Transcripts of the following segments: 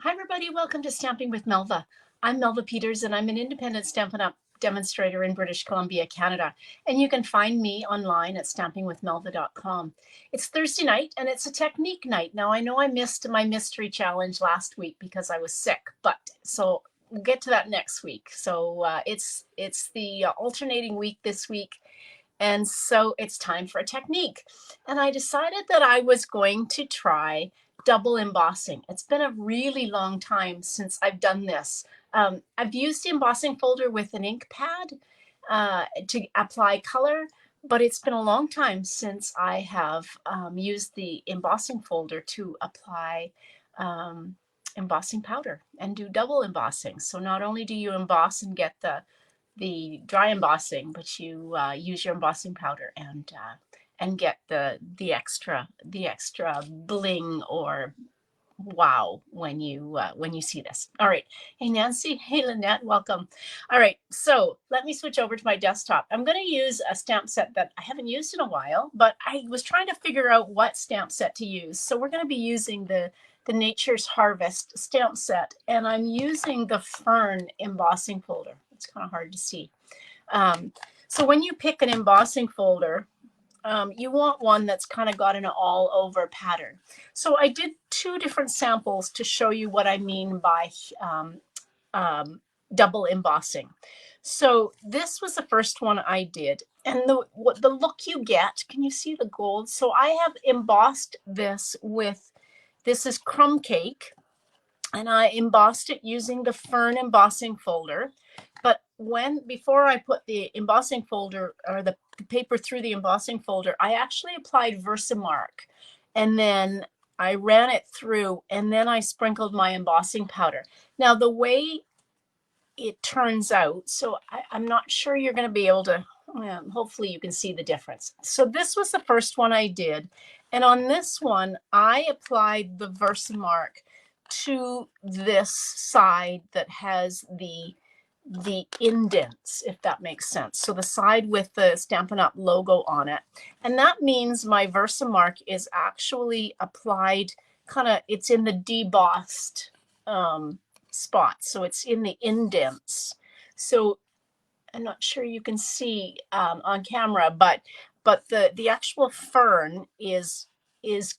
Hi, everybody. Welcome to Stamping with Melva. I'm Melva Peters, and I'm an independent Stampin' Up! Demonstrator in British Columbia, Canada. And you can find me online at stampingwithmelva.com. It's Thursday night, and it's a technique night. Now, I know I missed my mystery challenge last week because I was sick, but so we'll get to that next week. So it's the alternating week this week. And so it's time for a technique. And I decided that I was going to try double embossing. It's been a really long time since I've done this. I've used the embossing folder with an ink pad to apply color, but it's been a long time since I have used the embossing folder to apply embossing powder and do double embossing. So not only do you emboss and get the dry embossing, but you use your embossing powder and get the extra bling or wow when you see this. All right. Hey Nancy. Hey Lynette. Welcome. All right. So let me switch over to my desktop. I'm going to use a stamp set that I haven't used in a while, but I was trying to figure out what stamp set to use. So we're going to be using the Nature's Harvest stamp set, and I'm using the Fern embossing folder. It's kind of hard to see. So when you pick an embossing folder, you want one that's kind of got an all over pattern. So I did two different samples to show you what I mean by double embossing. So this was the first one I did. And the look you get, can you see the gold? So I have embossed this with, this is crumb cake, and I embossed it using the Fern embossing folder. But before I put the embossing folder or the paper through the embossing folder, I actually applied Versamark, and then I ran it through, and then I sprinkled my embossing powder. Now the way it turns out, so I'm not sure you're going to be able to, hopefully you can see the difference. So this was the first one I did, and on this one I applied the Versamark to this side that has the indents, if that makes sense. So the side with the Stampin' Up! Logo on it. And that means my Versamark is actually applied kind of, it's in the debossed spots. So it's in the indents. So I'm not sure you can see on camera, but the actual fern is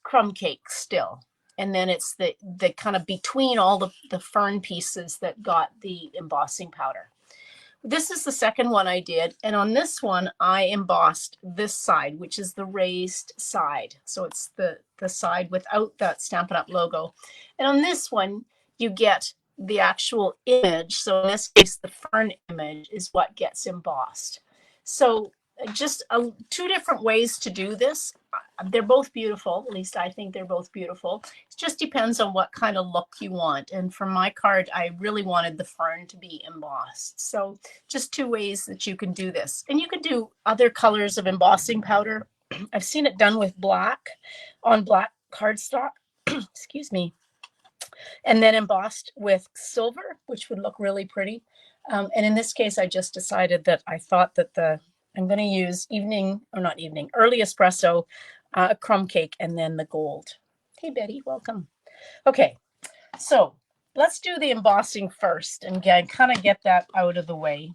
crumb cake still. And then it's the kind of between all the fern pieces that got the embossing powder. This is the second one I did. And on this one, I embossed this side, which is the raised side. So it's the side without that Stampin' Up! Logo. And on this one, you get the actual image. So in this case, the fern image is what gets embossed. So just two different ways to do this. They're both beautiful. At least I think they're both beautiful. It just depends on what kind of look you want. And for my card, I really wanted the fern to be embossed. So just two ways that you can do this. And you can do other colors of embossing powder. I've seen it done with black on black cardstock. Excuse me. And then embossed with silver, which would look really pretty. And in this case, I just decided that I thought that I'm going to use early espresso, crumb cake, and then the gold. Hey, Betty, welcome. Okay, so let's do the embossing first and kind of get that out of the way.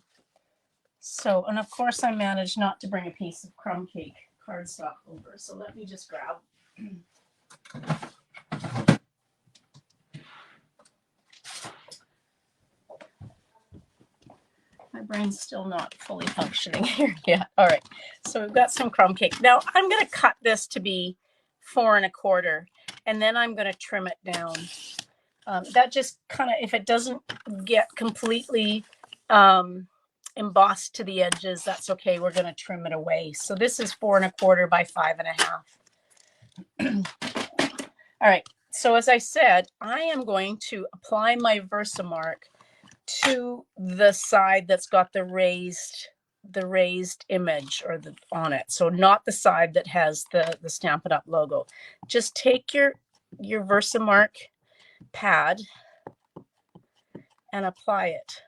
So, and of course, I managed not to bring a piece of crumb cake cardstock over. So let me just grab. My brain's still not fully functioning here yet. All right, so we've got some crumb cake. Now I'm going to cut this to be 4 1/4, and then I'm going to trim it down. That just kind of, if it doesn't get completely embossed to the edges, that's okay. We're going to trim it away. So this is 4 1/4 by 5 1/2. All right, so as I said, I am going to apply my Versamark to the side that's got the raised image or on it. So not the side that has the Stampin' Up! Logo. Just take your Versamark pad and apply it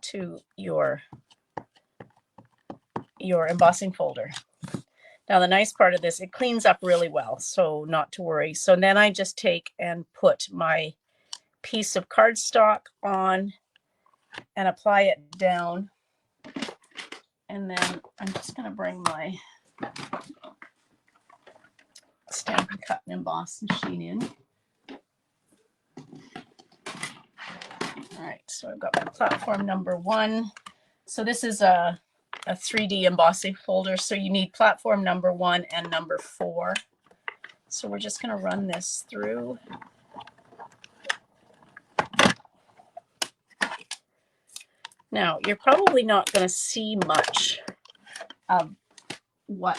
to your embossing folder. Now the nice part of this, it cleans up really well, so not to worry. So then I just take and put my piece of cardstock on and apply it down. And then I'm just going to bring my Stamp and Cut and Emboss machine in. All right, so I've got my platform number 1. So this is a 3D embossing folder, so you need platform number 1 and number 4. So we're just going to run this through. Now, you're probably not going to see much of what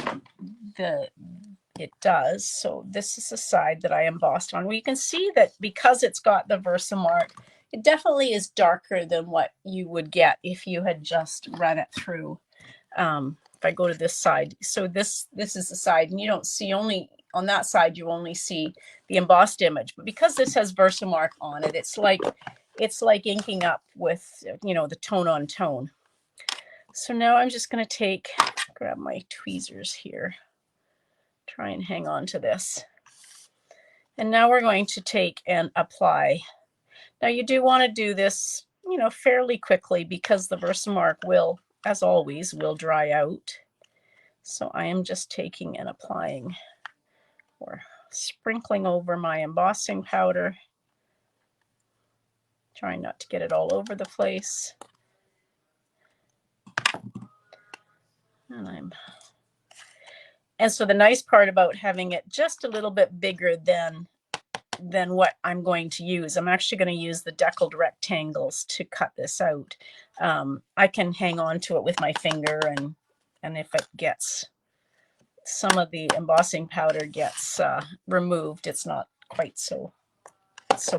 it does. So this is the side that I embossed on. Well, you can see that because it's got the Versamark, it definitely is darker than what you would get if you had just run it through. If I go to this side, so this is the side, and you don't see, only on that side you only see the embossed image. But because this has Versamark on it, it's like inking up with, you know, the tone on tone. So now I'm just going to grab my tweezers here, try and hang on to this. And now we're going to take and apply. Now you do want to do this, you know, fairly quickly because the Versamark will, as always, will dry out. So I am just taking and applying or sprinkling over my embossing powder, trying not to get it all over the place. And so the nice part about having it just a little bit bigger than what I'm going to use, I'm actually going to use the deckled rectangles to cut this out. I can hang on to it with my finger, and if it gets, some of the embossing powder gets removed, it's not quite so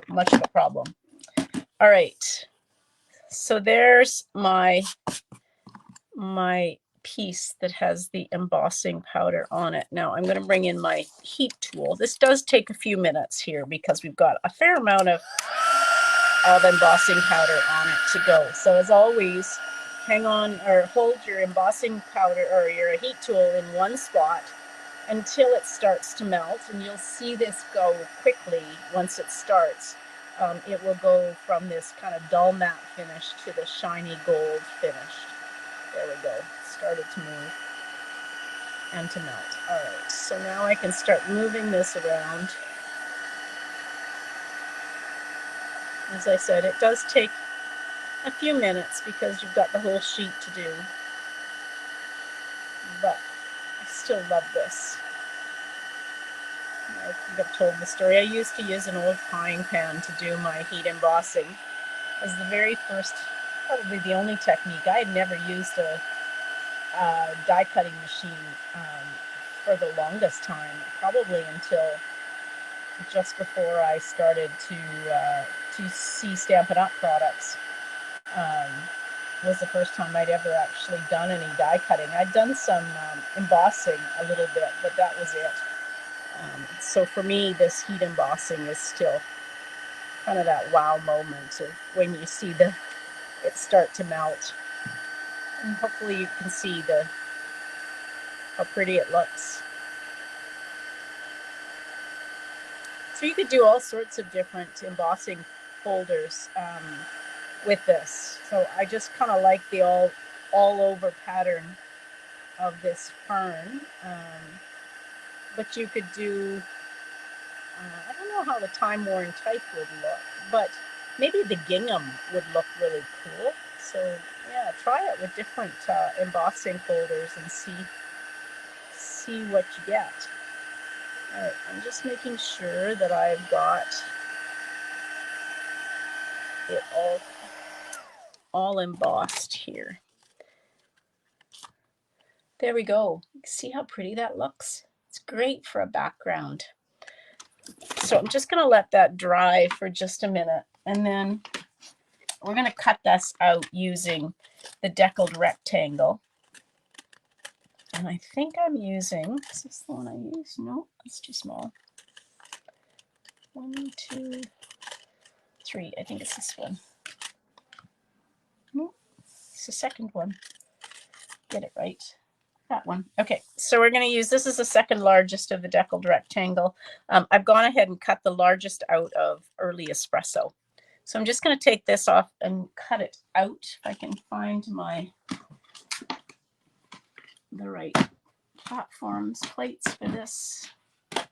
much of a problem. All right, so there's my piece that has the embossing powder on it. Now I'm going to bring in my heat tool. This does take a few minutes here because we've got a fair amount of embossing powder on it to go. So as always, hang on or hold your embossing powder or your heat tool in one spot until it starts to melt, and you'll see this go quickly once it starts. It will go from this kind of dull matte finish to the shiny gold finish. There we go. Started to move and to melt. All right, so now I can start moving this around. As I said, it does take a few minutes because you've got the whole sheet to do, but I still love this. I think I've told the story. I used to use an old frying pan to do my heat embossing as the very first, probably the only technique. I had never used a die cutting machine for the longest time, probably until just before I started to see Stampin' Up! Products. Was the first time I'd ever actually done any die cutting. I'd done some embossing a little bit, but that was it. So for me, this heat embossing is still kind of that wow moment of when you see it start to melt. And hopefully you can see how pretty it looks. So you could do all sorts of different embossing folders with this. So I just kind of like the all over pattern of this fern. But you could do, I don't know how the time-worn type would look, but maybe the gingham would look really cool. So yeah, try it with different embossing folders and see what you get. All right, I'm just making sure that I've got it all embossed here. There we go. See how pretty that looks? It's great for a background. So I'm just going to let that dry for just a minute, and then we're going to cut this out using the deckled rectangle. And I think I'm using, is this the one I use? No, it's too small. 1, 2, 3. I think it's this one. No, it's the second one. Get it right. that one. Okay, so we're going to use, this is the second largest of the deckled rectangle. I've gone ahead and cut the largest out of Early Espresso. So I'm just going to take this off and cut it out. If I can find the right platforms, plates for this. There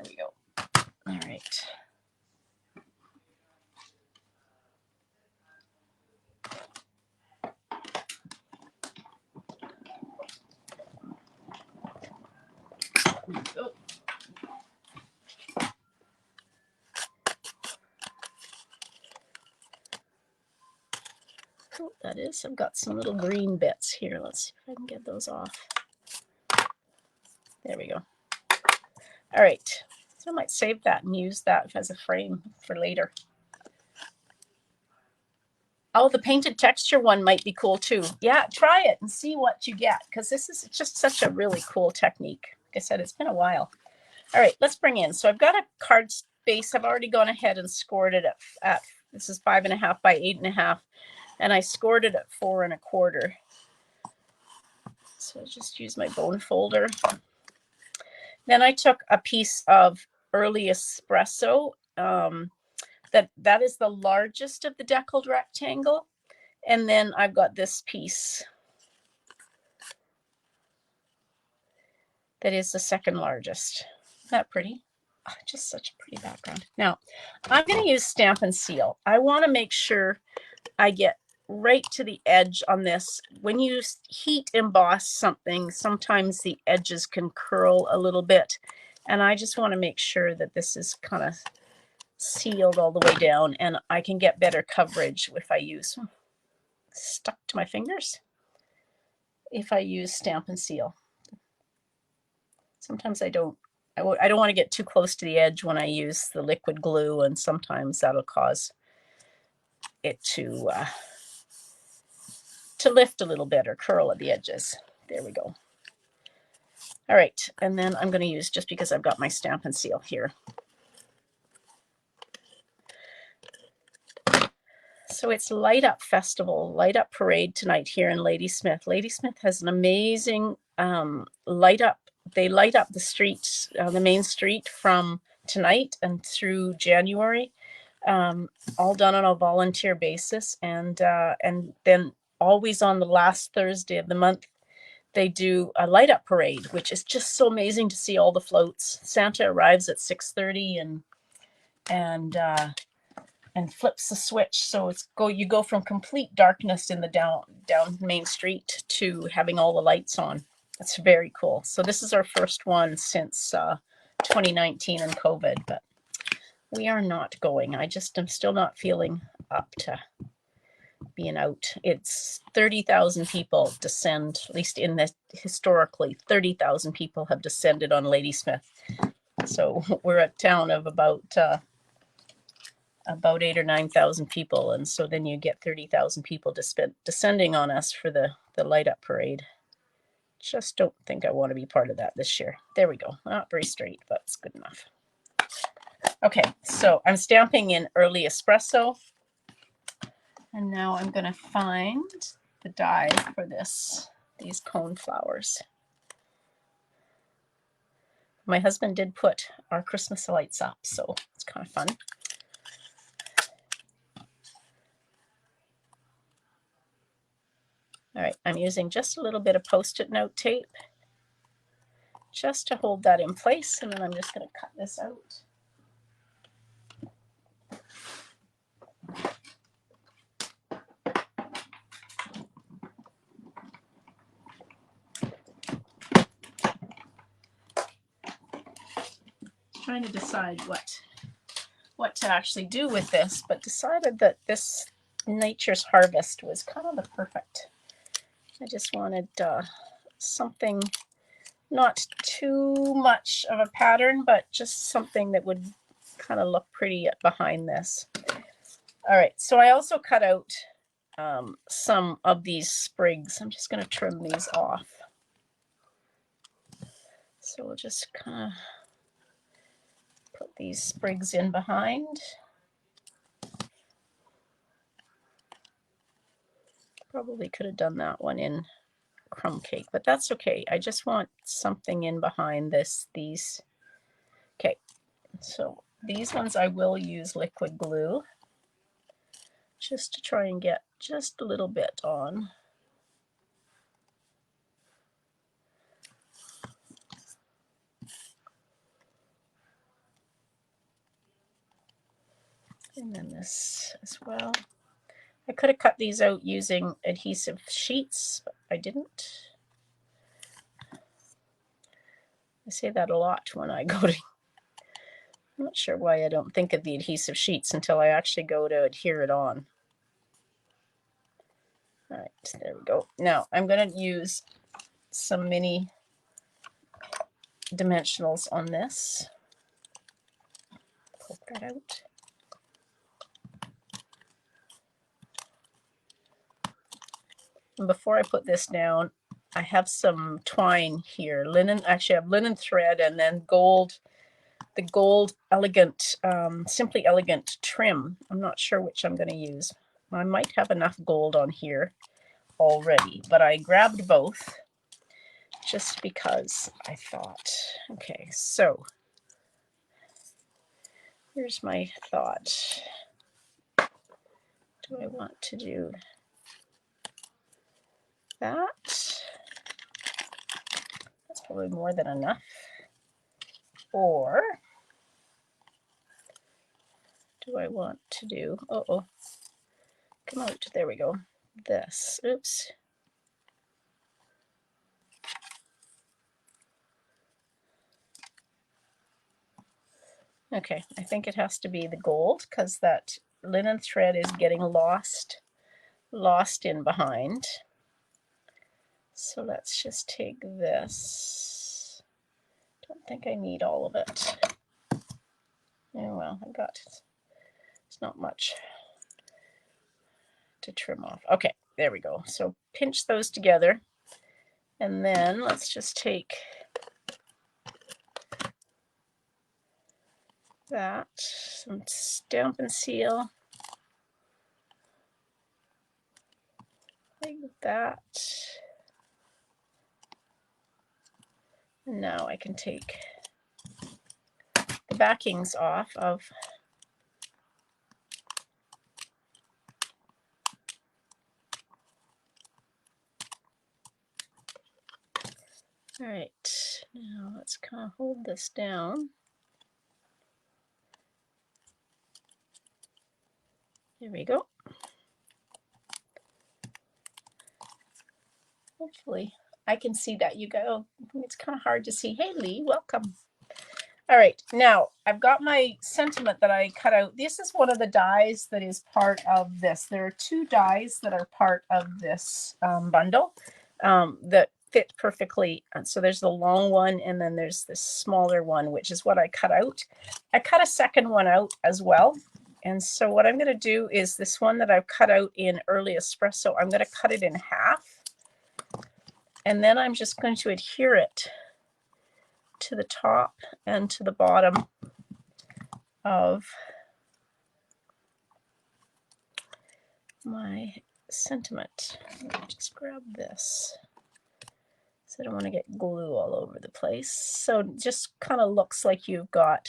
we go. All right. Oh. Oh, that is, I've got some little green bits here. Let's see if I can get those off. There we go. All right, so I might save that and use that as a frame for later. Oh, the painted texture one might be cool too. Yeah, try it and see what you get, because this is just such a really cool technique. Like I said, it's been a while. All right, let's bring in. So I've got a card space. I've already gone ahead and scored it at this is 5.5 by 8.5, and I scored it at 4 1/4. So I'll just use my bone folder. Then I took a piece of Early Espresso. That is the largest of the deckled rectangle. And then I've got this piece that is the second largest. Isn't that pretty? Oh, just such a pretty background. Now, I'm going to use Stamp and Seal. I want to make sure I get right to the edge on this. When you heat emboss something, sometimes the edges can curl a little bit. And I just want to make sure that this is kind of sealed all the way down, and I can get better coverage if I use, stuck to my fingers, if I use Stamp and Seal. Sometimes I don't want to get too close to the edge when I use the liquid glue, and sometimes that'll cause it to lift a little bit or curl at the edges. There we go. All right, and then I'm going to use, just because I've got my Stamp and Seal here. So it's Light Up Festival, Light Up Parade tonight here in Ladysmith. Ladysmith has an amazing light up. They light up the streets, the main street, from tonight and through January, all done on a volunteer basis. And then always on the last Thursday of the month, they do a light up parade, which is just so amazing to see all the floats. Santa arrives at 6:30 and flips the switch, so you go from complete darkness in the down Main Street to having all the lights on. That's very cool. So this is our first one since 2019 and COVID, but we are not going. I'm still not feeling up to being out. It's 30,000 people descend, at least in this historically, 30,000 people have descended on Ladysmith. So we're a town of about 8,000 or 9,000 people, and so then you get 30,000 people descending on us for the light up parade. Just don't think I want to be part of that this year. There we go. Not very straight, but it's good enough. Okay, so I'm stamping in Early Espresso, and now I'm going to find the die for these cone flowers. My husband did put our Christmas lights up, so it's kind of fun. All right, I'm using just a little bit of Post-it note tape just to hold that in place, and then I'm just going to cut this out. Trying to decide what to actually do with this, but decided that this Nature's Harvest was kind of the perfect. I just wanted something not too much of a pattern, but just something that would kind of look pretty behind this. All right, so I also cut out some of these sprigs. I'm just going to trim these off. So we'll just kind of put these sprigs in behind. Probably could have done that one in crumb cake, but that's okay. I just want something in behind these. Okay, so these ones I will use liquid glue just to try and get just a little bit on. And then this as well. I could have cut these out using adhesive sheets, but I didn't. I say that a lot when I go to, I'm not sure why I don't think of the adhesive sheets until I actually go to adhere it on. All right, there we go. Now I'm going to use some mini dimensionals on this. Poke that out. And before I put this down, I have some twine here. Linen, actually I have linen thread and then gold, the gold elegant, simply elegant trim. I'm not sure which I'm going to use. I might have enough gold on here already, but I grabbed both just because I thought. Okay, so here's my thought. Do I want to do that? That's probably more than enough. Or do I want to do, uh-oh, come out, there we go, this, oops. Okay, I think it has to be the gold because that linen thread is getting lost in behind. So let's just take this. Don't think I need all of it. Oh well, I got, it's not much to trim off. Okay, there we go. So pinch those together. And then let's just take that, some Stamp and Seal, like that. And now I can take the backings off of all right, now let's kind of hold this down. There we go. Hopefully I can see that. You go, it's kind of hard to see. Hey Lee, welcome. All right, now I've got my sentiment that I cut out. This is one of the dies that is part of this. There are two dies that are part of this bundle that fit perfectly. And so there's the long one and then there's this smaller one, which is what I cut out. I cut a second one out as well. And so what I'm going to do is this one that I've cut out in early espresso, I'm going to cut it in half. And then I'm just going to adhere it to the top and to the bottom of my sentiment. Let me just grab this so I don't want to get glue all over the place. So it just kind of looks like you've got,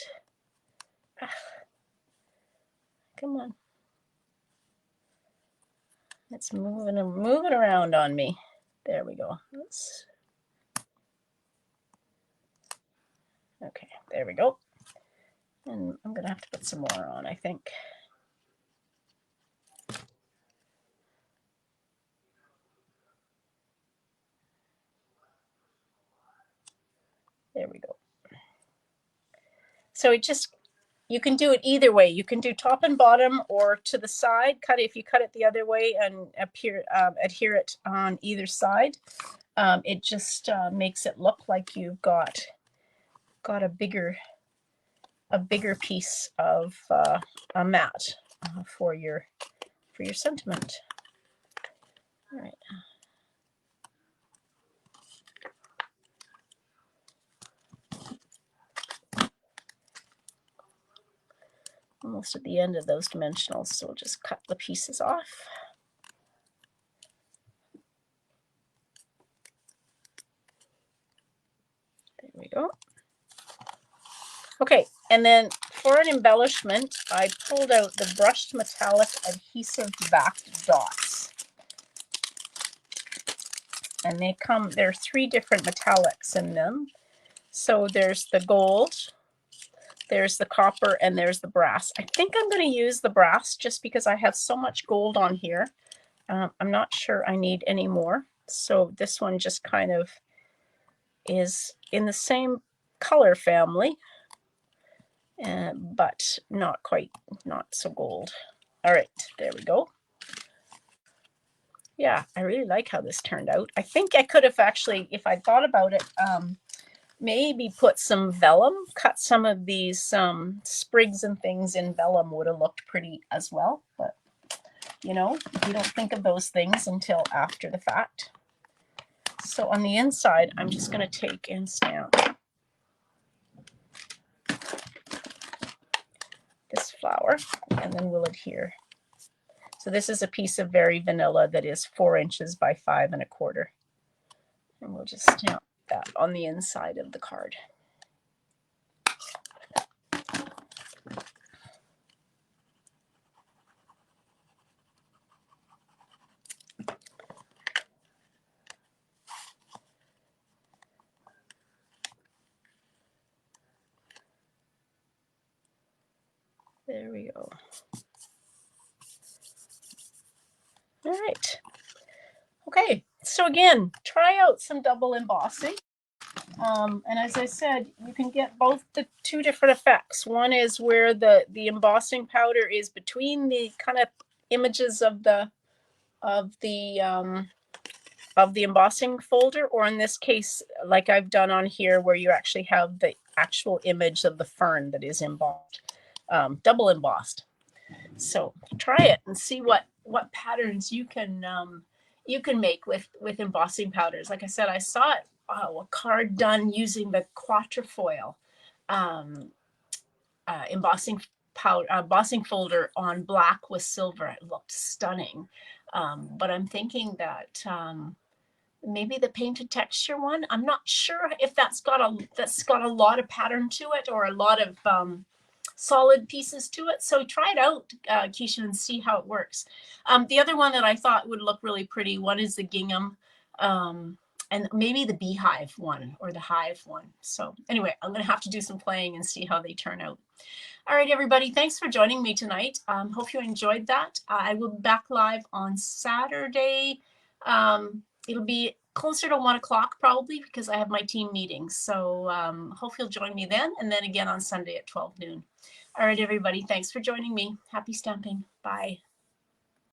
come on, it's moving around on me. There we go. Okay, there we go. And I'm gonna have to put some more on, I think. There we go. So it just, you can do it either way. You can do top and bottom or to the side. Cut it, if you cut it the other way and adhere it on either side. It just makes it look like you've got a bigger piece of a mat for your sentiment. All right. Almost at the end of those dimensionals, so we'll just cut the pieces off. Okay, and then for an embellishment, I pulled out the brushed metallic adhesive backed dots. And there are 3 different metallics in them. So there's the gold, there's the copper, and there's the brass. I think I'm going to use the brass just because I have so much gold on here. I'm not sure I need any more. So this one just kind of is in the same color family, but not so gold. All right, there we go. Yeah, I really like how this turned out. I think I could have actually, if I thought about it, maybe put some vellum, cut some of these sprigs and things in vellum would have looked pretty as well. But, you know, you don't think of those things until after the fact. So on the inside, I'm just going to take and stamp this flower, and then we'll adhere. So this is a piece of very vanilla that is 4 inches by 5 1/4. And we'll just stamp that on the inside of the card. There we go. All right. Okay, so again, try out some double embossing. And as I said, you can get both the 2 different effects. One is where the embossing powder is between the kind of images of the embossing folder, or in this case, like I've done on here, where you actually have the actual image of the fern that is embossed, double embossed. So try it and see what patterns you can make with embossing powders. Like I said, I saw it, a card done using the quatrefoil embossing powder, embossing folder on black with silver. It looked stunning. But I'm thinking that maybe the painted texture one, I'm not sure if that's got a lot of pattern to it, or a lot of solid pieces to it. So try it out, Keisha, and see how it works. The other one that I thought would look really pretty, one is the gingham, and maybe the beehive one or the hive one. So anyway, I'm going to have to do some playing and see how they turn out. All right, everybody, thanks for joining me tonight. Hope you enjoyed that. I will be back live on Saturday. It'll be closer to 1 o'clock probably, because I have my team meeting. So hope you'll join me then, and then again on Sunday at 12 noon. All right, everybody, thanks for joining me. Happy stamping. Bye.